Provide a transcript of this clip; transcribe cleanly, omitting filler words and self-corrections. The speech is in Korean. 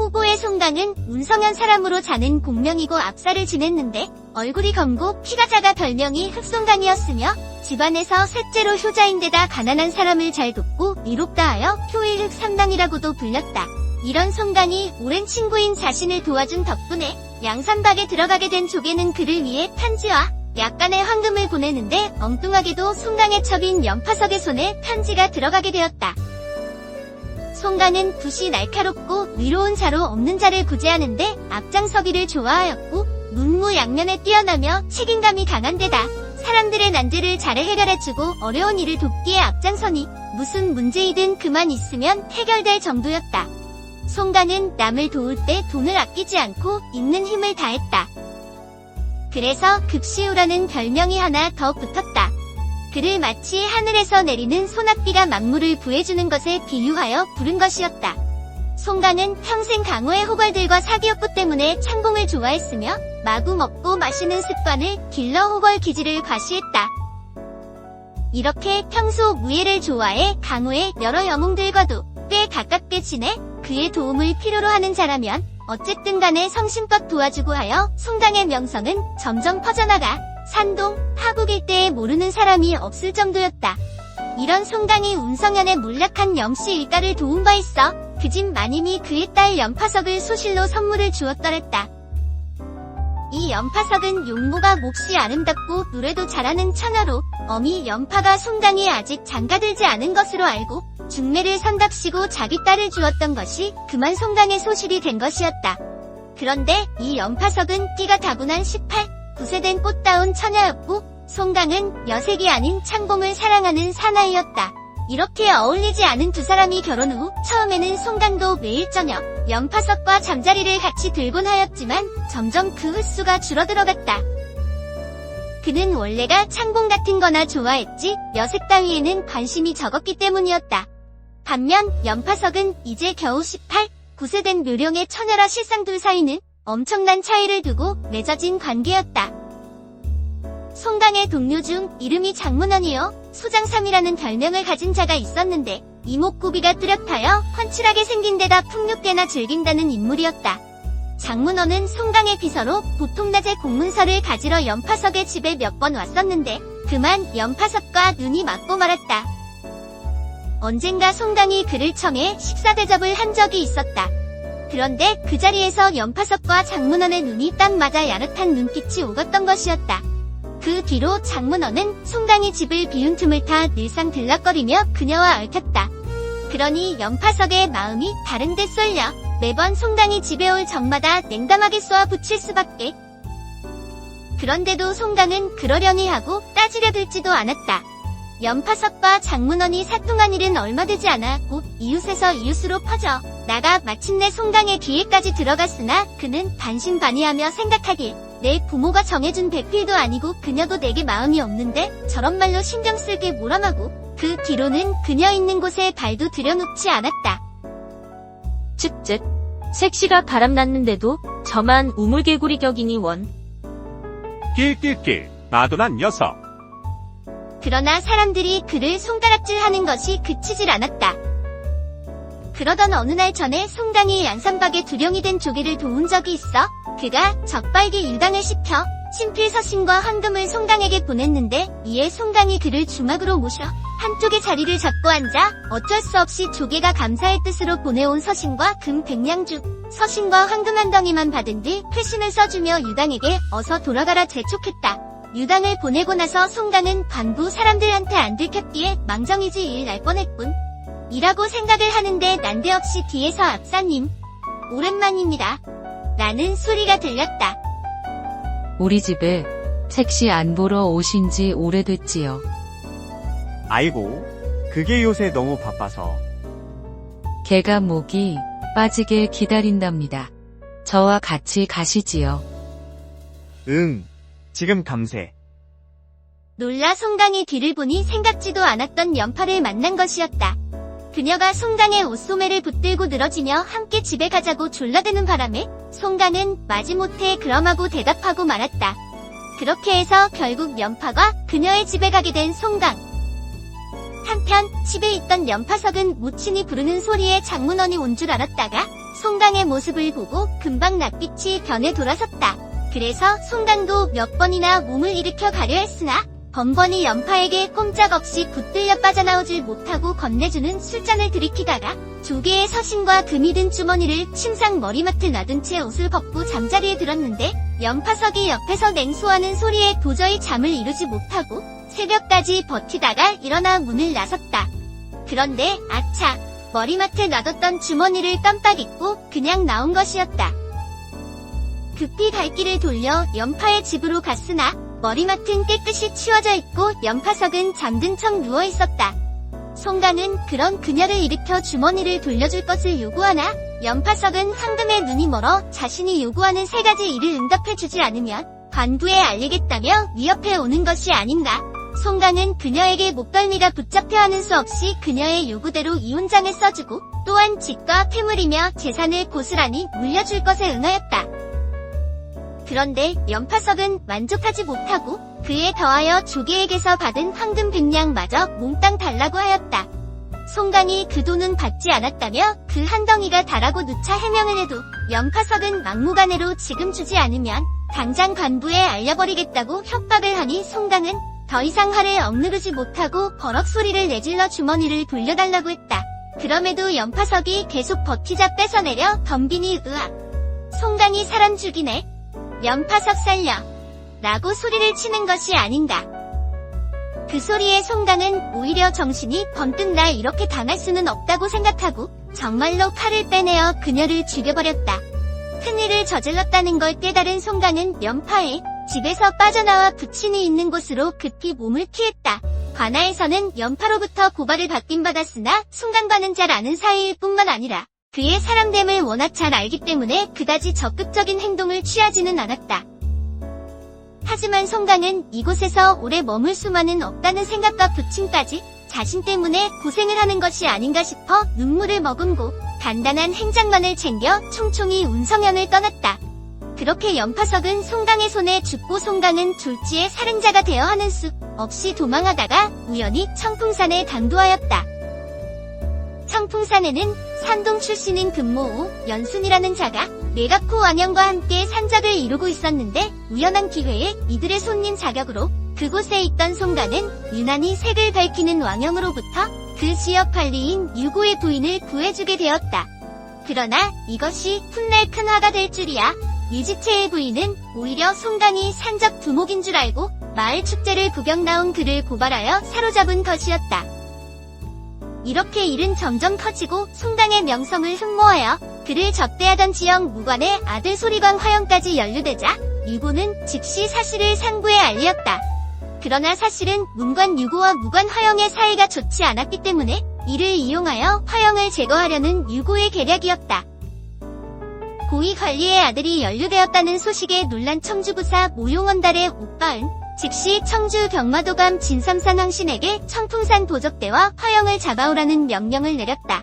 후보의 송강은 운성현 사람으로 자는 공명이고 압사를 지냈는데 얼굴이 검고 키가 작아 별명이 흑송강이었으며 집안에서 셋째로 효자인데다 가난한 사람을 잘 돕고 이롭다하여 효일흑 삼당이라고도 불렸다. 이런 송강이 오랜 친구인 자신을 도와준 덕분에 양산박에 들어가게 된 조개는 그를 위해 편지와 약간의 황금을 보내는데 엉뚱하게도 송강의 첩인 연파석의 손에 편지가 들어가게 되었다. 송강은 붓이 날카롭고 의로운 자로 없는 자를 구제하는데 앞장서기를 좋아하였고 문무양면에 뛰어나며 책임감이 강한 데다 사람들의 난제를 잘 해결해주고 어려운 일을 돕기에 앞장서니 무슨 문제이든 그만 있으면 해결될 정도였다. 송강은 남을 도울 때 돈을 아끼지 않고 있는 힘을 다했다. 그래서 급시우라는 별명이 하나 더 붙었다. 그를 마치 하늘에서 내리는 소낙비가 만물을 부해주는 것에 비유하여 부른 것이었다. 송강은 평생 강호의 호걸들과 사귀었고 때문에 창공을 좋아했으며 마구 먹고 마시는 습관을 길러 호걸 기질을 과시했다. 이렇게 평소 무예를 좋아해 강호의 여러 영웅들과도 꽤 가깝게 지내 그의 도움을 필요로 하는 자라면 어쨌든 간에 성심껏 도와주고 하여 송강의 명성은 점점 퍼져나가 산동, 하국 일대에 모르는 사람이 없을 정도였다. 이런 송강이 운성현의 몰락한 염씨 일가를 도운 바 있어 그 집 마님이 그의 딸 연파석을 소실로 선물을 주었더랬다. 이 연파석은 용모가 몹시 아름답고 노래도 잘하는 처녀로 어미 연파가 송강이 아직 장가들지 않은 것으로 알고 중매를 선답시고 자기 딸을 주었던 것이 그만 송강의 소실이 된 것이었다. 그런데 이 연파석은 끼가 다분한 18, 9세된 꽃다운 처녀였고 송강은 여색이 아닌 창공을 사랑하는 사나이였다. 이렇게 어울리지 않은 두 사람이 결혼 후 처음에는 송강도 매일 저녁 연파석과 잠자리를 같이 들곤 하였지만 점점 그 횟수가 줄어들어갔다. 그는 원래가 창공 같은 거나 좋아했지 여색 따위에는 관심이 적었기 때문이었다. 반면 연파석은 이제 겨우 18, 9세된 묘령의 처녀라 실상 둘 사이는 엄청난 차이를 두고 맺어진 관계였다. 송강의 동료 중 이름이 장문원이요 소장삼이라는 별명을 가진 자가 있었는데 이목구비가 뚜렷하여 훤칠하게 생긴 데다 풍류꽤나 즐긴다는 인물이었다. 장문원은 송강의 비서로 보통 낮에 공문서를 가지러 연파석의 집에 몇 번 왔었는데 그만 연파석과 눈이 맞고 말았다. 언젠가 송강이 그를 청해 식사 대접을 한 적이 있었다. 그런데 그 자리에서 연파석과 장문원의 눈이 딱 맞아 야릇한 눈빛이 오갔던 것이었다. 그 뒤로 장문원은 송강이 집을 비운 틈을 타 늘상 들락거리며 그녀와 얽혔다. 그러니 연파석의 마음이 다른 데 쏠려 매번 송강이 집에 올 적마다 냉담하게 쏘아 붙일 수밖에. 그런데도 송강은 그러려니 하고 따지려 들지도 않았다. 연파석과 장문원이 사통한 일은 얼마 되지 않아 곧 이웃에서 이웃으로 퍼져 나가 마침내 송강의 귀에까지 들어갔으나 그는 반신반의하며 생각하길 내 부모가 정해준 배필도 아니고 그녀도 내게 마음이 없는데 저런 말로 신경 쓸게 뭐라마고 그 뒤로는 그녀 있는 곳에 발도 들여놓지 않았다. 쯧쯧. 색시가 바람났는데도 저만 우물개구리 격이니 원. 낄낄낄 마도난 녀석. 그러나 사람들이 그를 손가락질하는 것이 그치질 않았다. 그러던 어느 날 전에 송강이 양산박에 두령이 된 조개를 도운 적이 있어 그가 적발기 유당을 시켜 친필 서신과 헌금을 송강에게 보냈는데 이에 송강이 그를 주막으로 모셔 한쪽에 자리를 잡고 앉아 어쩔 수 없이 조개가 감사의 뜻으로 보내온 서신과 금 100냥주, 서신과 황금 한 덩이만 받은 뒤 회신을 써주며 유당에게 어서 돌아가라 재촉했다. 유당을 보내고 나서 송강은 관부 사람들한테 안 들켰기에 망정이지 일 날 뻔했군. 이라고 생각을 하는데 난데없이 뒤에서 압사님, 오랜만입니다. 라는 소리가 들렸다. 우리 집에 색시 안 보러 오신 지 오래됐지요. 아이고, 그게 요새 너무 바빠서. 개가 목이 빠지게 기다린답니다. 저와 같이 가시지요. 응, 지금 감세. 놀라 송강이 뒤를 보니 생각지도 않았던 연파를 만난 것이었다. 그녀가 송강의 옷소매를 붙들고 늘어지며 함께 집에 가자고 졸라대는 바람에 송강은 마지못해 그럼하고 대답하고 말았다. 그렇게 해서 결국 연파가 그녀의 집에 가게 된 송강. 한편 집에 있던 연파석은 모친이 부르는 소리에 장문원이 온 줄 알았다가 송강의 모습을 보고 금방 낯빛이 변해 돌아섰다. 그래서 송강도 몇 번이나 몸을 일으켜 가려 했으나 번번이 연파에게 꼼짝없이 붙들려 빠져나오질 못하고 건네주는 술잔을 들이키다가 조개의 서신과 금이 든 주머니를 침상 머리맡에 놔둔 채 옷을 벗고 잠자리에 들었는데 연파석이 옆에서 냉소하는 소리에 도저히 잠을 이루지 못하고 새벽까지 버티다가 일어나 문을 나섰다. 그런데 아차, 머리맡에 놔뒀던 주머니를 깜빡 잊고 그냥 나온 것이었다. 급히 발길을 돌려 연파의 집으로 갔으나 머리맡은 깨끗이 치워져 있고 연파석은 잠든 척 누워 있었다. 송강은 그런 그녀를 일으켜 주머니를 돌려줄 것을 요구하나 연파석은 황금의 눈이 멀어 자신이 요구하는 3가지 일을 응답해주지 않으면 관부에 알리겠다며 위협해 오는 것이 아닌가. 송강은 그녀에게 목덜미가 붙잡혀 하는 수 없이 그녀의 요구대로 이혼장을 써주고 또한 집과 퇴물이며 재산을 고스란히 물려줄 것에 응하였다. 그런데 연파석은 만족하지 못하고 그에 더하여 조개에게서 받은 황금 100냥마저 몽땅 달라고 하였다. 송강이 그 돈은 받지 않았다며 그 한 덩이가 다라고 누차 해명을 해도 연파석은 막무가내로 지금 주지 않으면 당장 관부에 알려버리겠다고 협박을 하니 송강은 더 이상 화를 억누르지 못하고 버럭 소리를 내질러 주머니를 돌려달라고 했다. 그럼에도 연파석이 계속 버티자 뺏어내려 덤비니 으악. 송강이 사람 죽이네. 연파석 살려. 라고 소리를 치는 것이 아닌가. 그 소리에 송강은 오히려 정신이 번뜩 나 이렇게 당할 수는 없다고 생각하고 정말로 칼을 빼내어 그녀를 죽여버렸다. 큰일을 저질렀다는 걸 깨달은 송강은 연파에 집에서 빠져나와 부친이 있는 곳으로 급히 몸을 피했다. 관아에서는 연파로부터 고발을 받긴 받았으나 송강과는 잘 아는 사이일 뿐만 아니라 그의 사람됨을 워낙 잘 알기 때문에 그다지 적극적인 행동을 취하지는 않았다. 하지만 송강은 이곳에서 오래 머물 수만은 없다는 생각과 부친까지 자신 때문에 고생을 하는 것이 아닌가 싶어 눈물을 머금고 간단한 행장만을 챙겨 총총히 운성현을 떠났다. 그렇게 연파석은 송강의 손에 죽고 송강은 졸지에 살인자가 되어 하는 수 없이 도망하다가 우연히 청풍산에 당도하였다. 청풍산에는 산동 출신인 금모우 연순이라는 자가 매각호 왕영과 함께 산적을 이루고 있었는데 우연한 기회에 이들의 손님 자격으로 그곳에 있던 송강은 유난히 색을 밝히는 왕영으로부터 그 지역 관리인 유고의 부인을 구해주게 되었다. 그러나 이것이 훗날 큰 화가 될 줄이야. 유지채의 부인은 오히려 송강이 산적 두목인 줄 알고 마을 축제를 구경 나온 그를 고발하여 사로잡은 것이었다. 이렇게 일은 점점 커지고 송강의 명성을 흠모하여 그를 접대하던 지역 무관의 아들 소리광 화영까지 연루되자 유고는 즉시 사실을 상부에 알렸다. 그러나 사실은 문관 유고와 무관 화영의 사이가 좋지 않았기 때문에 이를 이용하여 화영을 제거하려는 유고의 계략이었다. 고위 관리의 아들이 연루되었다는 소식에 놀란 청주부사 모용원달의 오빠은 즉시 청주 병마도감 진삼산 황신에게 청풍산 도적대와 화영을 잡아오라는 명령을 내렸다.